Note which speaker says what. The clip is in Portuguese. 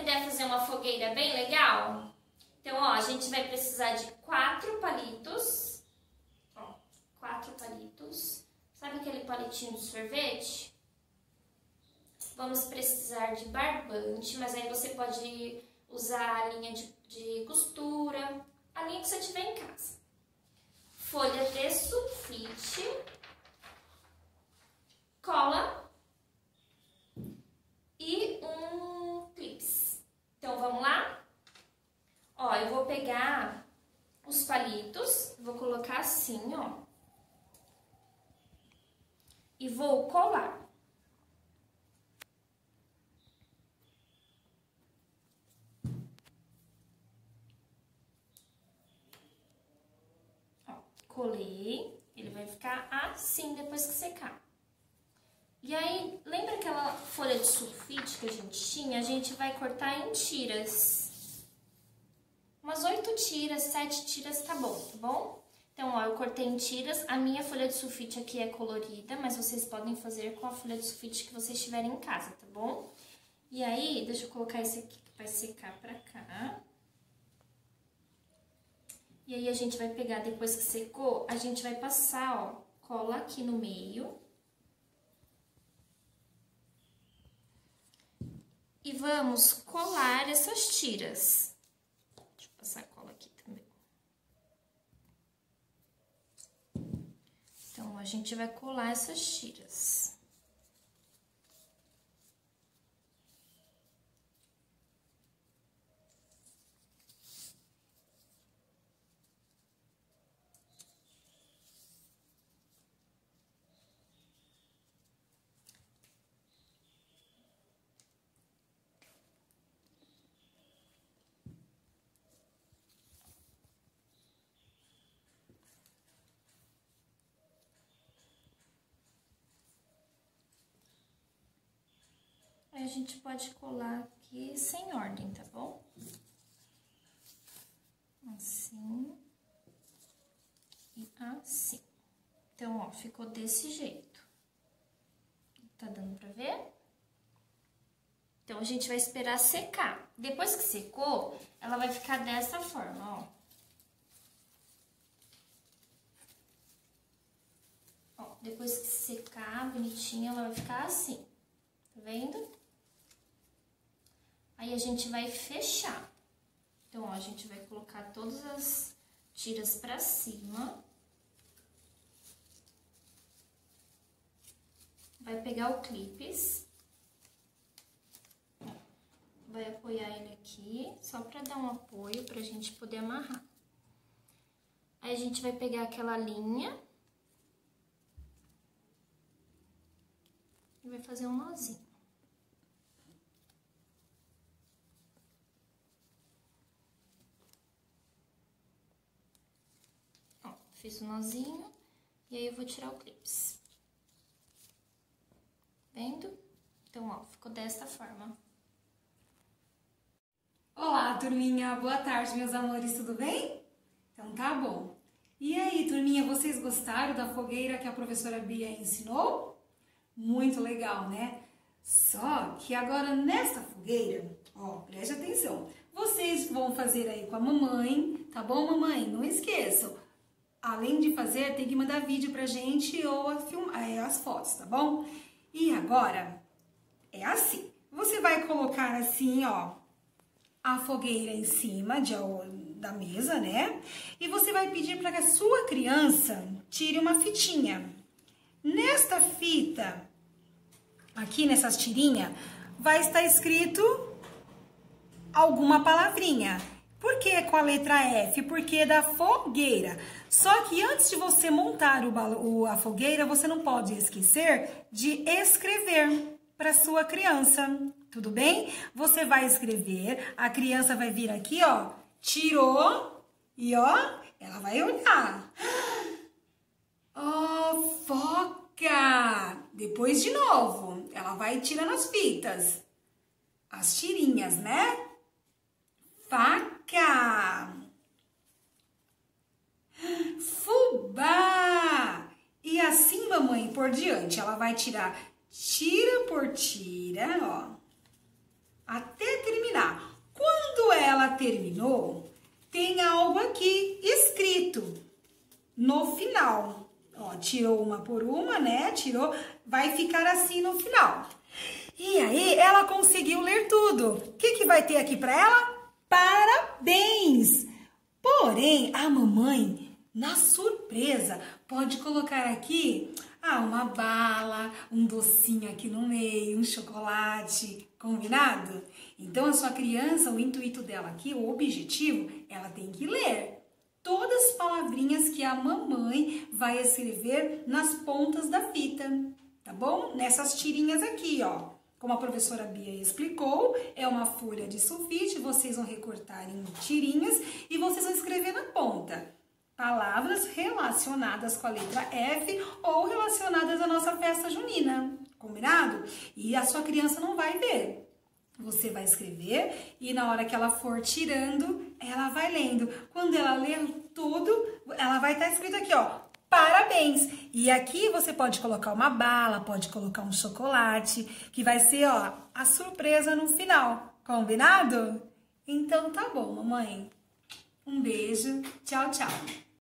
Speaker 1: aprender a fazer uma fogueira bem legal? Então, ó, a gente vai precisar de 4 palitos. Ó, 4 palitos. Sabe aquele palitinho de sorvete? Vamos precisar de barbante, mas aí você pode usar a linha de costura, a linha que você tiver em casa. Folha de sulfite, cola e um clips. Então, vamos lá? Ó, eu vou pegar os palitos, vou colocar assim, ó. E vou colar. Ó, colei, ele vai ficar assim depois que secar. E aí, lembra aquela folha de sulfite que a gente tinha? A gente vai cortar em tiras. Umas 8 tiras, 7 tiras tá bom? Então, ó, eu cortei em tiras. A minha folha de sulfite aqui é colorida, mas vocês podem fazer com a folha de sulfite que vocês tiverem em casa, tá bom? E aí, deixa eu colocar esse aqui que vai secar pra cá. E aí, a gente vai pegar, depois que secou, a gente vai passar, ó, cola aqui no meio. E vamos colar essas tiras. Deixa eu passar a cola aqui também. Então, a gente vai colar essas tiras. Aí, a gente pode colar aqui sem ordem, tá bom? Assim. E assim. Então, ó, ficou desse jeito. Tá dando pra ver? Então, a gente vai esperar secar. Depois que secou, ela vai ficar dessa forma, ó. Ó, depois que secar, bonitinha, ela vai ficar assim. Tá vendo? Aí, a gente vai fechar. Então, ó, a gente vai colocar todas as tiras pra cima. Vai pegar o clips. Vai apoiar ele aqui, só pra dar um apoio, pra gente poder amarrar. Aí, a gente vai pegar aquela linha. E vai fazer um nozinho. Fiz o nozinho, e aí eu vou tirar o clips. Vendo? Então, ó, ficou desta forma.
Speaker 2: Olá, turminha! Boa tarde, meus amores, tudo bem? Então tá bom. E aí, turminha, vocês gostaram da fogueira que a professora Bia ensinou? Muito legal, né? Só que agora nesta fogueira, ó, preste atenção. Vocês vão fazer aí com a mamãe, tá bom, mamãe? Não esqueçam. Além de fazer, tem que mandar vídeo pra gente ou as fotos, tá bom? E agora, é assim. Você vai colocar assim, ó, a fogueira em cima da mesa, né? E você vai pedir para que a sua criança tire uma fitinha. Nesta fita, aqui nessas tirinhas, vai estar escrito alguma palavrinha. Por que com a letra F? Porque é da fogueira. Só que antes de você montar a fogueira, você não pode esquecer de escrever para sua criança. Tudo bem? Você vai escrever, a criança vai vir aqui, ó, tirou e ó, ela vai olhar. Oh, foca! Depois de novo, ela vai tirando as fitas, as tirinhas, né? Faca, fubá, e assim, mamãe, por diante. Ela vai tirar tira por tira, ó, até terminar. terminou, tem algo aqui escrito no final. Ó, tirou uma por uma, né? Tirou, vai ficar assim no final. E aí, ela conseguiu ler tudo. O que vai ter aqui para ela? Parabéns! Porém, a mamãe, na surpresa, pode colocar aqui uma bala, um docinho aqui no meio, um chocolate, combinado? Então, a sua criança, o intuito dela aqui, o objetivo, ela tem que ler todas as palavrinhas que a mamãe vai escrever nas pontas da fita, tá bom? Nessas tirinhas aqui, ó. Como a professora Bia explicou, é uma folha de sulfite, vocês vão recortar em tirinhas e vocês vão escrever na ponta palavras relacionadas com a letra F ou relacionadas à nossa festa junina, combinado? E a sua criança não vai ver. Você vai escrever e na hora que ela for tirando, ela vai lendo. Quando ela ler tudo, ela vai estar escrito aqui, ó, parabéns! E aqui você pode colocar uma bala, pode colocar um chocolate, que vai ser, ó, a surpresa no final, combinado? Então tá bom, mamãe. Um beijo, tchau, tchau.